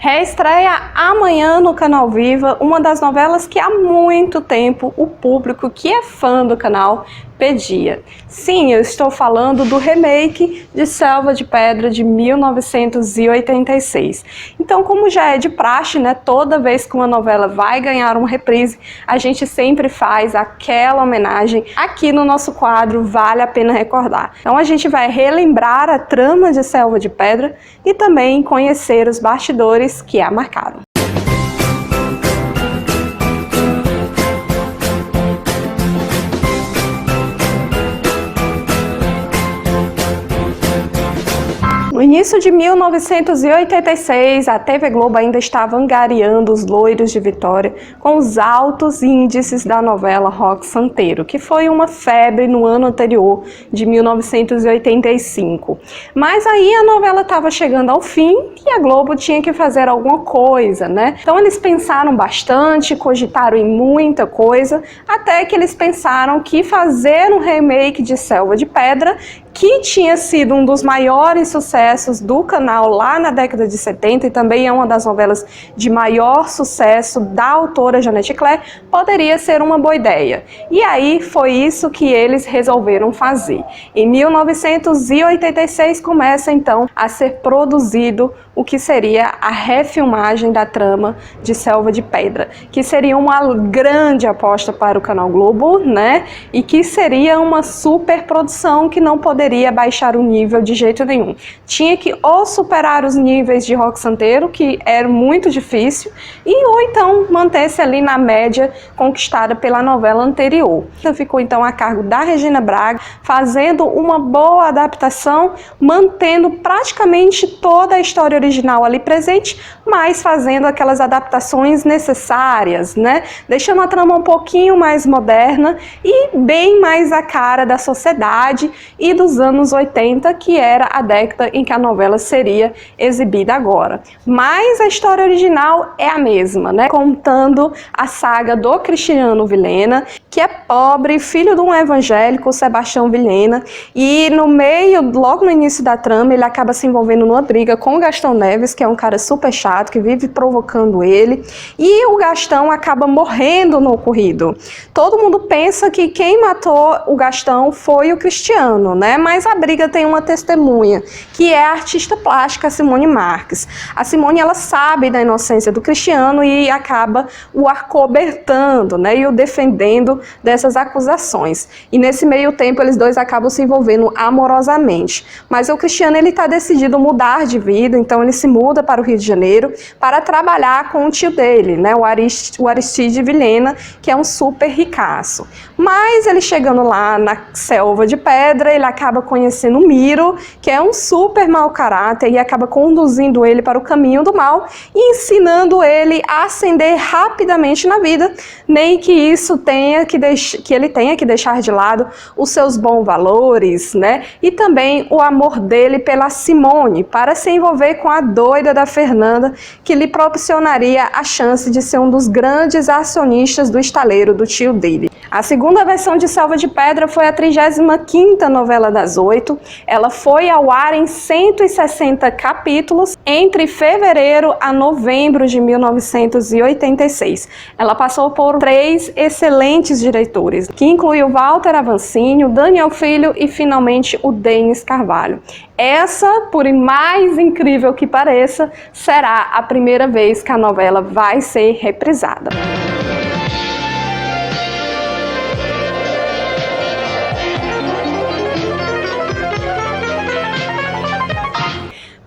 Reestreia amanhã no Canal Viva uma das novelas que há muito tempo o público que é fã do canal pedia. Sim, eu estou falando do remake de Selva de Pedra de 1986. Então, como já é de praxe, né, toda vez que uma novela vai ganhar uma reprise, a gente sempre faz aquela homenagem aqui no nosso quadro Vale a Pena Recordar. Então a gente vai relembrar a trama de Selva de Pedra e também conhecer os bastidores que a marcaram. No início de 1986, a TV Globo ainda estava angariando os loiros de Vitória com os altos índices da novela Roque Santeiro, que foi uma febre no ano anterior, de 1985. Mas aí a novela estava chegando ao fim e a Globo tinha que fazer alguma coisa, né? Então eles pensaram bastante, cogitaram em muita coisa, até que eles pensaram que fazer um remake de Selva de Pedra, que tinha sido um dos maiores sucessos do canal lá na década de 70 e também é uma das novelas de maior sucesso da autora Janete Claire, poderia ser uma boa ideia. E aí foi isso que eles resolveram fazer. Em 1986 começa então a ser produzido o que seria a refilmagem da trama de Selva de Pedra, que seria uma grande aposta para o Canal Globo, né? E que seria uma super produção que não poderia baixar o nível de jeito nenhum. Tinha que ou superar os níveis de Roque Santeiro, que era muito difícil, ou então manter-se ali na média conquistada pela novela anterior. Ficou então a cargo da Regina Braga, fazendo uma boa adaptação, mantendo praticamente toda a história original ali presente, mas fazendo aquelas adaptações necessárias, né? Deixando a trama um pouquinho mais moderna e bem mais a cara da sociedade e dos anos 80, que era a década em que a novela seria exibida agora. Mas a história original é a mesma, né? Contando a saga do Cristiano Vilhena, que é pobre, filho de um evangélico, Sebastião Vilhena, e no meio, logo no início da trama, ele acaba se envolvendo numa briga com o Gastão Neves, que é um cara super chato, que vive provocando ele, e o Gastão acaba morrendo no ocorrido. Todo mundo pensa que quem matou o Gastão foi o Cristiano, né? Mas a briga tem uma testemunha, que é a artista plástica Simone Marques. A Simone, ela sabe da inocência do Cristiano e acaba o acobertando, né? E o defendendo dessas acusações. E nesse meio tempo, eles dois acabam se envolvendo amorosamente. Mas o Cristiano, ele está decidido mudar de vida, então ele se muda para o Rio de Janeiro para trabalhar com o tio dele, né? O Aristide Vilhena, que é um super ricaço. Mas ele chegando lá na Selva de Pedra, ele acaba conhecendo o Miro, que é um super mau caráter, e acaba conduzindo ele para o caminho do mal e ensinando ele a ascender rapidamente na vida, nem que isso que ele tenha que deixar de lado os seus bons valores, né? E também o amor dele pela Simone, para se envolver com a doida da Fernanda, que lhe proporcionaria a chance de ser um dos grandes acionistas do estaleiro do tio dele. A segunda versão de Selva de Pedra foi a 35ª novela das 8. Ela foi ao ar em 160 capítulos entre fevereiro a novembro de 1986. Ela passou por 3 excelentes diretores, que incluiu Walter Avancini, o Daniel Filho e finalmente o Denis Carvalho. Essa, por mais incrível que pareça, será a primeira vez que a novela vai ser reprisada.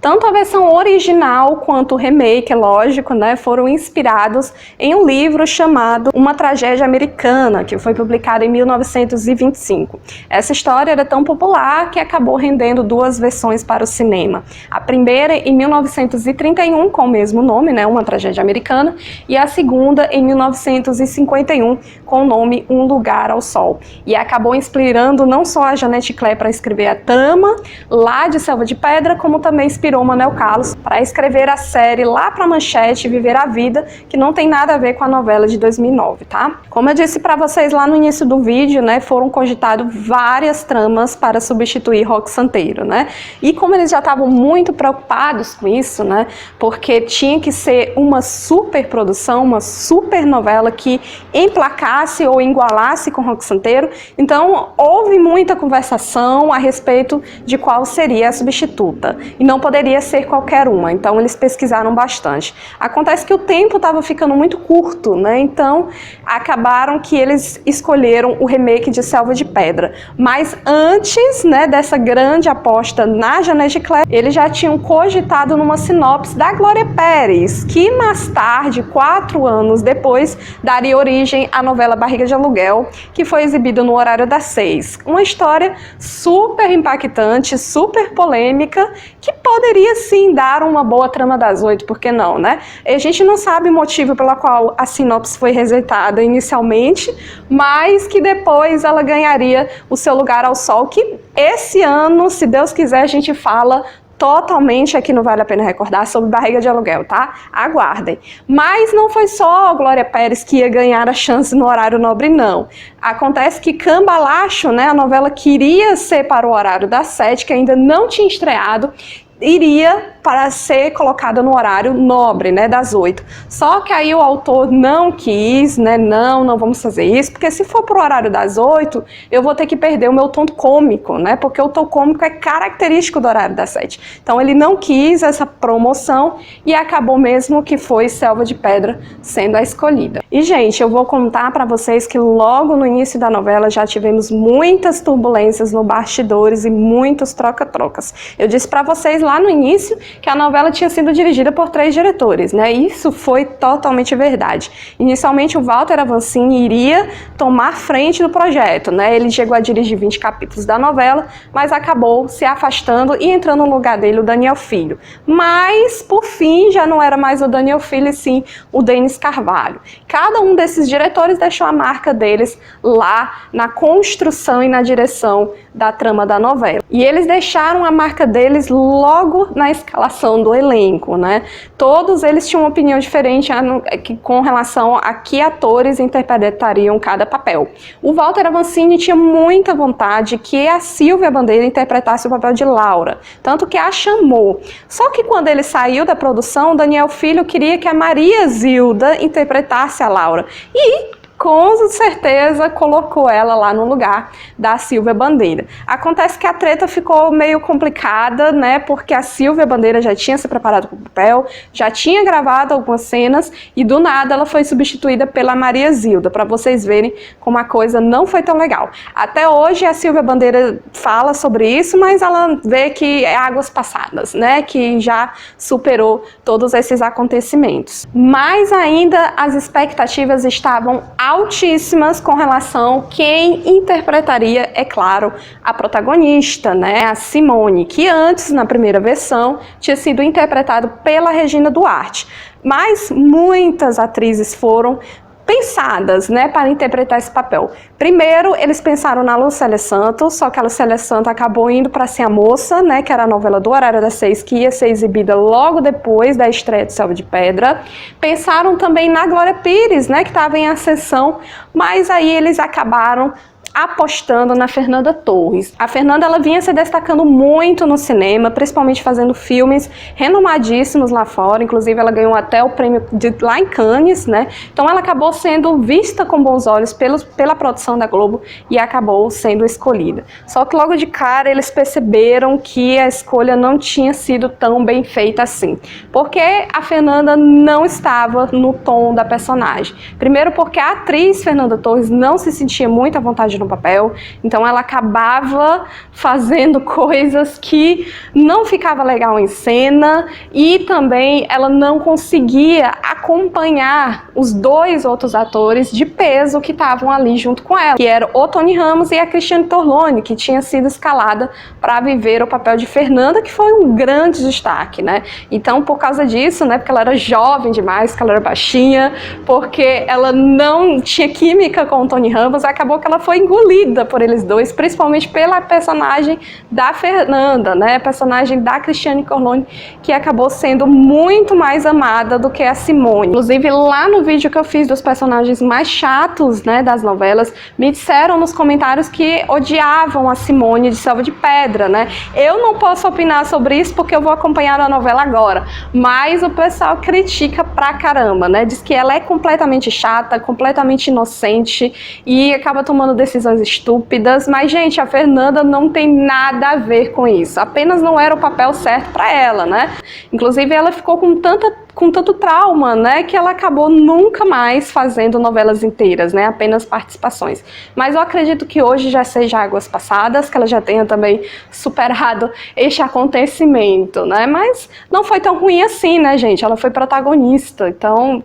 Tanto a versão original quanto o remake, é lógico, né, foram inspirados em um livro chamado Uma Tragédia Americana, que foi publicado em 1925. Essa história era tão popular que acabou rendendo 2 versões para o cinema. A primeira em 1931, com o mesmo nome, né, Uma Tragédia Americana, e a segunda em 1951, com o nome Um Lugar ao Sol. E acabou inspirando não só a Janete Claire para escrever a trama lá de Selva de Pedra, como também inspirou inspirou Manel Carlos para escrever a série lá para Manchete, Viver a Vida, que não tem nada a ver com a novela de 2009, tá? Como eu disse para vocês lá no início do vídeo, né, foram cogitadas várias tramas para substituir Roque Santeiro, né? E como eles já estavam muito preocupados com isso, né, porque tinha que ser uma super produção, uma super novela que emplacasse ou igualasse com Roque Santeiro, então houve muita conversação a respeito de qual seria a substituta, e não poderia ser qualquer uma, então eles pesquisaram bastante. Acontece que o tempo estava ficando muito curto, né, então acabaram que eles escolheram o remake de Selva de Pedra, mas antes, né, dessa grande aposta na Janete Claire, eles já tinham cogitado numa sinopse da Glória Pérez, que mais tarde, 4 anos depois, daria origem à novela Barriga de Aluguel, que foi exibida no horário das 6. Uma história super impactante, super polêmica, que poderia sim dar uma boa trama das 8, por que não, né? A gente não sabe o motivo pela qual a sinopse foi rejeitada inicialmente, mas que depois ela ganharia o seu lugar ao sol, que esse ano, se Deus quiser, a gente fala totalmente aqui no Vale a Pena Recordar sobre Barriga de Aluguel, tá? Aguardem. Mas não foi só a Glória Pérez que ia ganhar a chance no horário nobre, não. Acontece que Cambalacho, né, a novela que iria ser para o horário das 7, que ainda não tinha estreado, iria para ser colocada no horário nobre, né, das 8. Só que aí o autor não quis, né, não vamos fazer isso, porque se for para o horário das 8, eu vou ter que perder o meu tom cômico, né, porque o tom cômico é característico do horário das 7. Então ele não quis essa promoção e acabou mesmo que foi Selva de Pedra sendo a escolhida. E, gente, eu vou contar para vocês que logo no início da novela já tivemos muitas turbulências no bastidores e muitos troca-trocas. Eu disse para vocês lá no início que a novela tinha sido dirigida por 3 diretores, né? Isso foi totalmente verdade. Inicialmente o Walter Avancini iria tomar frente do projeto, né? Ele chegou a dirigir 20 capítulos da novela, mas acabou se afastando e entrando no lugar dele o Daniel Filho. Mas, por fim, já não era mais o Daniel Filho, e sim o Denis Carvalho. Cada um desses diretores deixou a marca deles lá na construção e na direção da trama da novela. E eles deixaram a marca deles logo na escalação do elenco, né? Todos eles tinham uma opinião diferente com relação a que atores interpretariam cada papel. O Walter Avancini tinha muita vontade que a Silvia Bandeira interpretasse o papel de Laura, tanto que a chamou. Só que quando ele saiu da produção, Daniel Filho queria que a Maria Zilda interpretasse a Laura. E com certeza colocou ela lá no lugar da Silvia Bandeira. Acontece que a treta ficou meio complicada, né, porque a Silvia Bandeira já tinha se preparado para o papel, já tinha gravado algumas cenas e do nada ela foi substituída pela Maria Zilda, para vocês verem como a coisa não foi tão legal. Até hoje a Silvia Bandeira fala sobre isso, mas ela vê que é águas passadas, né, que já superou todos esses acontecimentos. Mas ainda as expectativas estavam altíssimas com relação a quem interpretaria, é claro, a protagonista, né, a Simone, que antes, na primeira versão, tinha sido interpretado pela Regina Duarte. Mas muitas atrizes foram pensadas, né, para interpretar esse papel. Primeiro, eles pensaram na Lucélia Santos, só que a Lucélia Santos acabou indo para Ser a Moça, né, que era a novela do horário das 6, que ia ser exibida logo depois da estreia de Selva de Pedra. Pensaram também na Glória Pires, né, que estava em ascensão, mas aí eles acabaram apostando na Fernanda Torres. A Fernanda, ela vinha se destacando muito no cinema, principalmente fazendo filmes renomadíssimos lá fora, inclusive ela ganhou até o prêmio lá em Cannes, né? Então ela acabou sendo vista com bons olhos pela produção da Globo e acabou sendo escolhida. Só que logo de cara eles perceberam que a escolha não tinha sido tão bem feita assim, porque a Fernanda não estava no tom da personagem. Primeiro porque a atriz Fernanda Torres não se sentia muito à vontade no papel, então ela acabava fazendo coisas que não ficava legal em cena e também ela não conseguia acompanhar os 2 outros atores de peso que estavam ali junto com ela, que eram o Tony Ramos e a Cristiane Torlone, que tinha sido escalada para viver o papel de Fernanda, que foi um grande destaque, né? Então, por causa disso, né, porque ela era jovem demais, que ela era baixinha, porque ela não tinha química com o Tony Ramos, acabou que ela foi engolida por eles dois, principalmente pela personagem da Fernanda, né, a personagem da Cristiane Torlone, que acabou sendo muito mais amada do que a Simone. Inclusive, lá no vídeo que eu fiz dos personagens mais chatos, né, das novelas, me disseram nos comentários que odiavam a Simone de Selva de Pedra, né? Eu não posso opinar sobre isso porque eu vou acompanhar a novela agora, mas o pessoal critica pra caramba, né? Diz que ela é completamente chata, completamente inocente e acaba tomando decisões estúpidas, mas, gente, a Fernanda não tem nada a ver com isso, apenas não era o papel certo pra ela, né? Inclusive, ela ficou com tanto trauma, né, que ela acabou nunca mais fazendo novelas inteiras, né, apenas participações. Mas eu acredito que hoje já seja águas passadas, que ela já tenha também superado este acontecimento, né, mas não foi tão ruim assim, né, gente, ela foi protagonista, então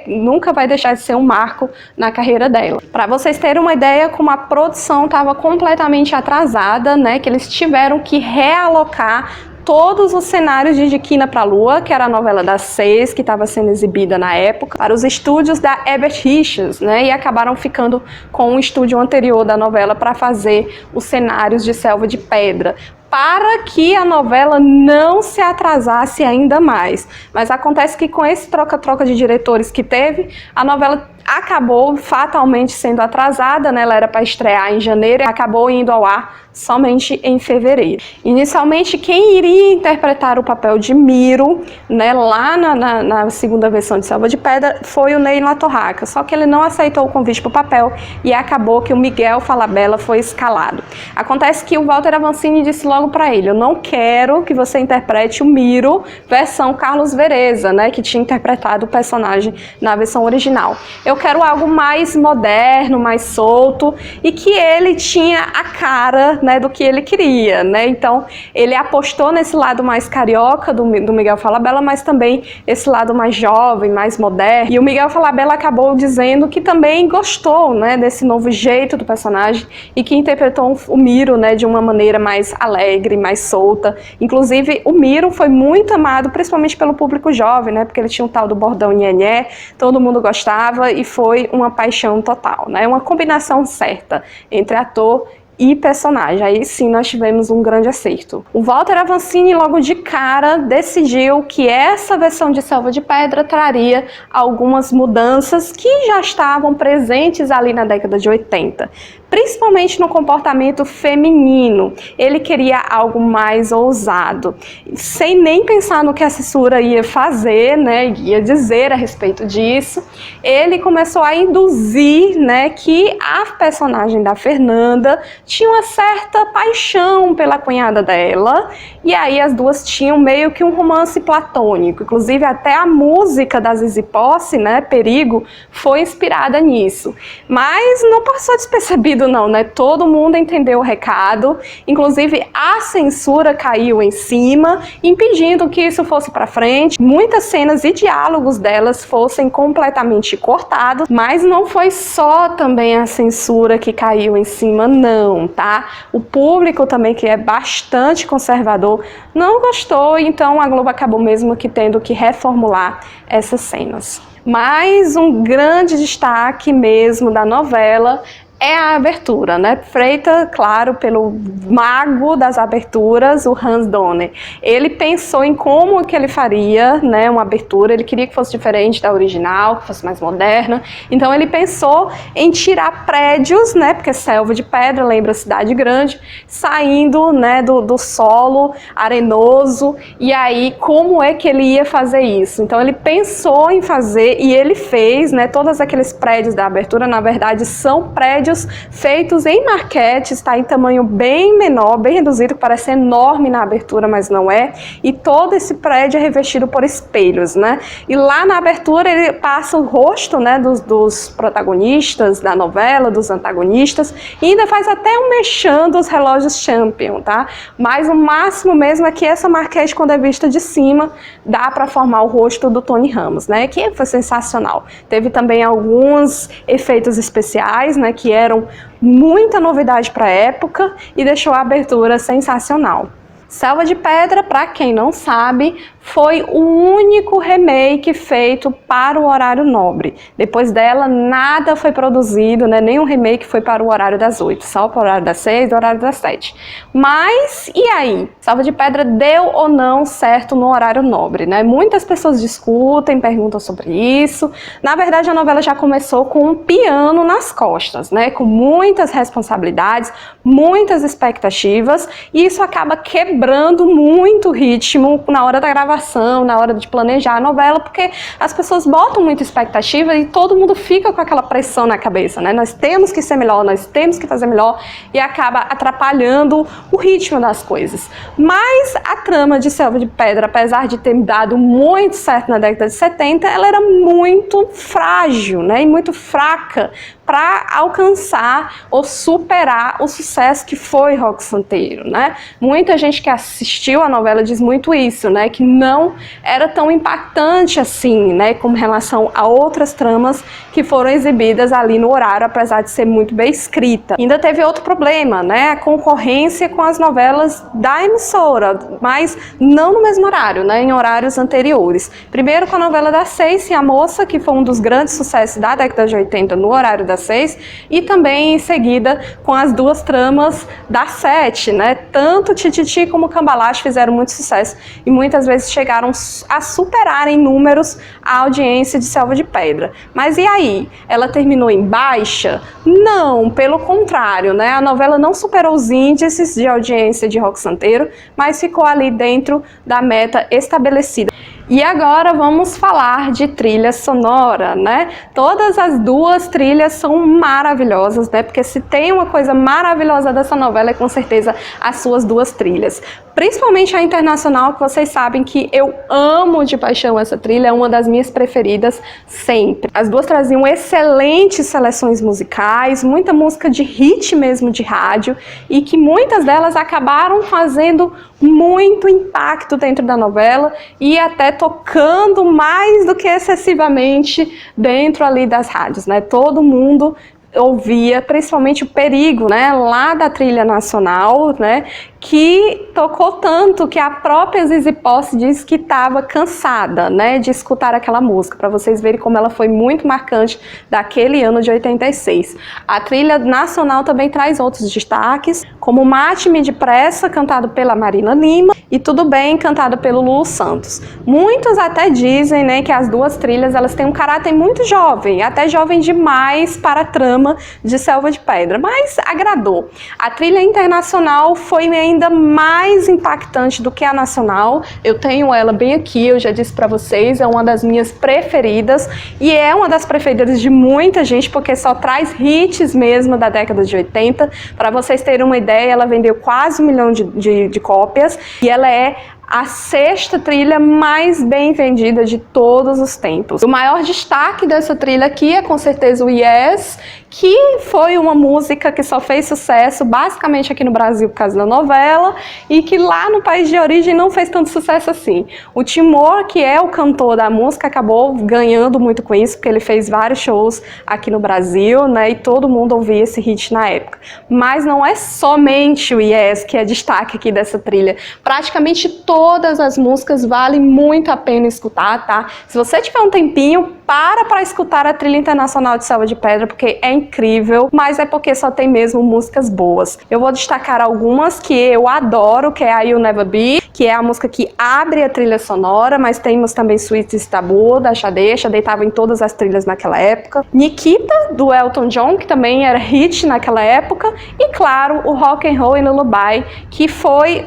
nunca vai deixar de ser um marco na carreira dela. Para vocês terem uma ideia, como a produção estava completamente atrasada, né, que eles tiveram que realocar todos os cenários de Quina pra Lua, que era a novela das 6, que estava sendo exibida na época, para os estúdios da Herbert Richards, né, e acabaram ficando com o estúdio anterior da novela para fazer os cenários de Selva de Pedra, para que a novela não se atrasasse ainda mais. Mas acontece que com esse troca-troca de diretores que teve, a novela acabou fatalmente sendo atrasada, né? Ela era para estrear em janeiro e acabou indo ao ar somente em fevereiro. Inicialmente, quem iria interpretar o papel de Miro, né, lá na segunda versão de Selva de Pedra, foi o Ney Latorraca, só que ele não aceitou o convite para o papel e acabou que o Miguel Falabella foi escalado. Acontece que o Walter Avancini disse logo para ele: eu não quero que você interprete o Miro versão Carlos Vereza, né, que tinha interpretado o personagem na versão original. Eu quero algo mais moderno, mais solto, e que ele tinha a cara, né, do que ele queria, né? Então ele apostou nesse lado mais carioca do Miguel Falabella, mas também esse lado mais jovem, mais moderno. E o Miguel Falabella acabou dizendo que também gostou, né, desse novo jeito do personagem e que interpretou o Miro, né, de uma maneira mais alegre, mais solta. Inclusive o Miro foi muito amado, principalmente pelo público jovem, né, porque ele tinha um tal do bordão nhenhé, todo mundo gostava e foi uma paixão total, né? Uma combinação certa entre ator e personagem. Aí sim nós tivemos um grande acerto. O Walter Avancini logo de cara decidiu que essa versão de Selva de Pedra traria algumas mudanças que já estavam presentes ali na década de 80. Principalmente no comportamento feminino. Ele queria algo mais ousado, sem nem pensar no que a censura ia fazer, né, ia dizer a respeito disso. Ele começou a induzir, né, que a personagem da Fernanda tinha uma certa paixão pela cunhada dela, e aí as duas tinham meio que um romance platônico. Inclusive até a música da Zizi Posse, né, Perigo, foi inspirada nisso. Mas não passou despercebido não, né? Todo mundo entendeu o recado, inclusive a censura caiu em cima, impedindo que isso fosse para frente. Muitas cenas e diálogos delas fossem completamente cortados, mas não foi só também a censura que caiu em cima, não, tá? O público também, que é bastante conservador, não gostou, então a Globo acabou mesmo que tendo que reformular essas cenas. Mas um grande destaque mesmo da novela é a abertura, né? Feita, claro, pelo mago das aberturas, o Hans Donner. Ele pensou em como que ele faria, né, uma abertura. Ele queria que fosse diferente da original, que fosse mais moderna. Então ele pensou em tirar prédios, né, porque Selva de Pedra lembra cidade grande, saindo, né, do solo arenoso. E aí, como é que ele ia fazer isso? Então ele pensou em fazer e ele fez, né? Todos aqueles prédios da abertura, na verdade, são prédios prédios feitos em maquetes, tá? Em tamanho bem menor, bem reduzido, que parece enorme na abertura, mas não é. E todo esse prédio é revestido por espelhos, né? E lá na abertura ele passa o rosto, né, dos protagonistas da novela, dos antagonistas, e ainda faz até um mexão dos relógios Champion, tá? Mas o máximo mesmo é que essa maquete, quando é vista de cima, dá para formar o rosto do Tony Ramos, né? Que foi sensacional. Teve também alguns efeitos especiais, né, que eram muita novidade para a época e deixou a abertura sensacional. Selva de Pedra, para quem não sabe, foi o único remake feito para o horário nobre. Depois dela, nada foi produzido, né? Nenhum remake foi para o horário das 8, só para o horário das 6 e o horário das 7. Mas, e aí? Selva de Pedra deu ou não certo no horário nobre, né? Muitas pessoas discutem, perguntam sobre isso. Na verdade, a novela já começou com um piano nas costas, né? Com muitas responsabilidades, muitas expectativas, e isso acaba quebrando muito o ritmo na hora da gravação, na hora de planejar a novela, porque as pessoas botam muita expectativa e todo mundo fica com aquela pressão na cabeça, né? Nós temos que ser melhor, nós temos que fazer melhor, e acaba atrapalhando o ritmo das coisas. Mas a trama de Selva de Pedra, apesar de ter dado muito certo na década de 70, ela era muito frágil, né? E muito fraca para alcançar ou superar o sucesso que foi Rock Santeiro, né? Muita gente que assistiu a novela diz muito isso, né? Que não era tão impactante assim, né? Com relação a outras tramas que foram exibidas ali no horário, apesar de ser muito bem escrita. Ainda teve outro problema, né? A concorrência com as novelas da emissora, mas não no mesmo horário, né? Em horários anteriores. Primeiro com a novela das 6 e a Moça, que foi um dos grandes sucessos da década de 80 no horário das 6, e também em seguida com as duas tramas da 7, né? Tanto Tititi como Cambalache fizeram muito sucesso e muitas vezes chegaram a superar em números a audiência de Selva de Pedra. Mas e aí? Ela terminou em baixa? Não, pelo contrário, né? A novela não superou os índices de audiência de Rock Santeiro, mas ficou ali dentro da meta estabelecida. E agora vamos falar de trilha sonora, né? Todas as duas trilhas são maravilhosas, né? Porque se tem uma coisa maravilhosa dessa novela é com certeza as suas duas trilhas. Principalmente a Internacional, que vocês sabem que eu amo de paixão essa trilha, é uma das minhas preferidas sempre. As duas traziam excelentes seleções musicais, muita música de hit mesmo de rádio, e que muitas delas acabaram fazendo muito impacto dentro da novela e até tocando mais do que excessivamente dentro ali das rádios, né? Todo mundo ouvia, principalmente o Perigo, né, lá da trilha nacional, né, que tocou tanto que a própria Zizi Posse disse que estava cansada, né, de escutar aquela música, para vocês verem como ela foi muito marcante daquele ano de 86. A trilha nacional também traz outros destaques, como Mate-me Depressa, cantado pela Marina Lima, e Tudo Bem, cantado pelo Lulu Santos. Muitos até dizem, né, que as duas trilhas elas têm um caráter muito jovem, até jovem demais para a trama de Selva de Pedra, mas agradou. A trilha internacional foi ainda mais impactante do que a nacional. Eu tenho ela bem aqui, eu já disse para vocês, é uma das minhas preferidas e é uma das preferidas de muita gente porque só traz hits mesmo da década de 80. Para vocês terem uma ideia, ela vendeu quase 1 milhão de cópias e ela é a 6ª trilha mais bem vendida de todos os tempos. O maior destaque dessa trilha aqui é com certeza o Yes, que foi uma música que só fez sucesso basicamente aqui no Brasil por causa da novela e que lá no país de origem não fez tanto sucesso assim. O Timor, que é o cantor da música, acabou ganhando muito com isso, porque ele fez vários shows aqui no Brasil, né, e todo mundo ouvia esse hit na época. Mas não é somente o Yes que é destaque aqui dessa trilha. Praticamente todas as músicas valem muito a pena escutar, tá? Se você tiver um tempinho, para escutar a trilha internacional de Selva de Pedra, porque é incrível, mas é porque só tem mesmo músicas boas. Eu vou destacar algumas que eu adoro, que é a You'll Never Be, que é a música que abre a trilha sonora, mas temos também Sweet Tabu, da Xadê. Xadê estava em todas as trilhas naquela época. Nikita, do Elton John, que também era hit naquela época. E claro, o Rock and Roll e Lullaby, que foi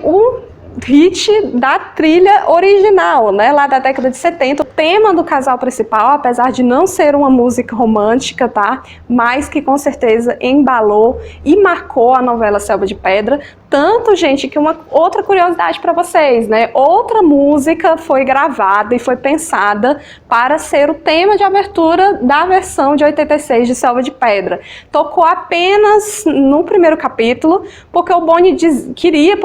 hit da trilha original, né, lá da década de 70. O tema do casal principal, apesar de não ser uma música romântica, tá, mas que com certeza embalou e marcou a novela Selva de Pedra. Tanto, gente, que uma outra curiosidade para vocês, né, outra música foi gravada e foi pensada para ser o tema de abertura da versão de 86 de Selva de Pedra. Tocou apenas no primeiro capítulo, porque o Boni queria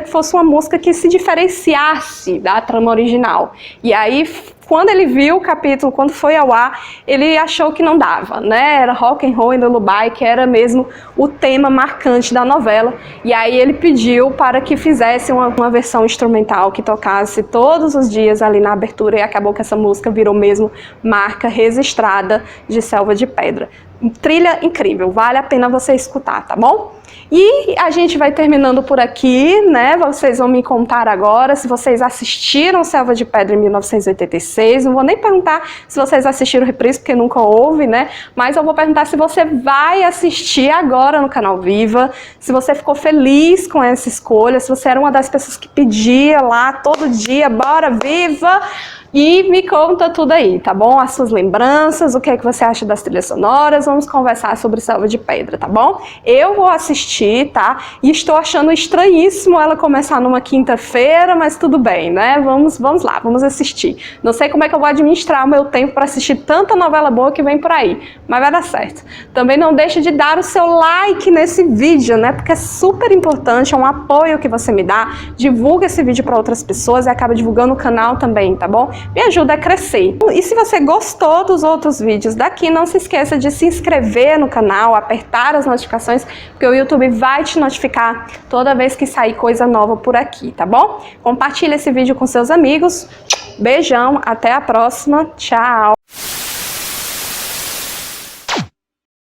que fosse uma música que se diferenciasse da trama original. E aí, quando ele viu o capítulo, quando foi ao ar, ele achou que não dava, né? Era Rock and Roll e Lullaby, que era mesmo o tema marcante da novela. E aí ele pediu para que fizesse uma versão instrumental que tocasse todos os dias ali na abertura, e acabou que essa música virou mesmo marca registrada de Selva de Pedra. Trilha incrível, vale a pena você escutar, tá bom? E a gente vai terminando por aqui, né? Vocês vão me contar agora se vocês assistiram Selva de Pedra em 1986. Não vou nem perguntar se vocês assistiram reprise, porque nunca houve, né? Mas eu vou perguntar se você vai assistir agora no canal Viva, se você ficou feliz com essa escolha, se você era uma das pessoas que pedia lá todo dia, bora Viva! E me conta tudo aí, tá bom? As suas lembranças, o que é que você acha das trilhas sonoras, vamos conversar sobre Selva de Pedra, tá bom? Eu vou assistir, tá? E estou achando estranhíssimo ela começar numa quinta-feira, mas tudo bem, né? Vamos lá, vamos assistir. Não sei como é que eu vou administrar o meu tempo para assistir tanta novela boa que vem por aí, mas vai dar certo. Também não deixe de dar o seu like nesse vídeo, né? Porque é super importante, é um apoio que você me dá. Divulga esse vídeo para outras pessoas e acaba divulgando o canal também, tá bom? Me ajuda a crescer. E se você gostou dos outros vídeos daqui, não se esqueça de se inscrever no canal, apertar as notificações, porque o YouTube vai te notificar toda vez que sair coisa nova por aqui, tá bom? Compartilha esse vídeo com seus amigos. Beijão, até a próxima. Tchau!